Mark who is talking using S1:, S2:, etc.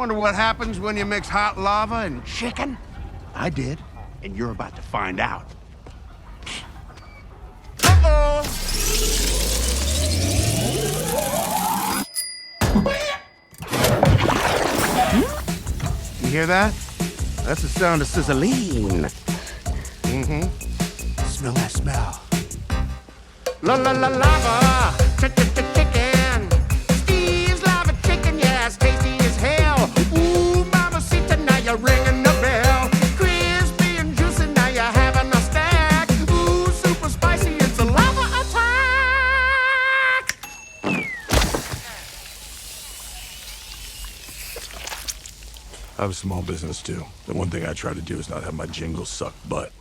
S1: Wonder what happens when you mix hot lava and chicken? I did, and you're about to find out. Uh-oh! You hear that? That's the sound of sizzling. Smell that smell. La la la lava, chicken. Steve's lava chicken, yeah, it's tasty as hell. Ooh, mamacita, now you're ringing the bell. Crispy and juicy, now you're having a stack. Ooh, super spicy, it's a lava attack.
S2: I have a small business too. The one thing I try to do is not have my jingles suck butt.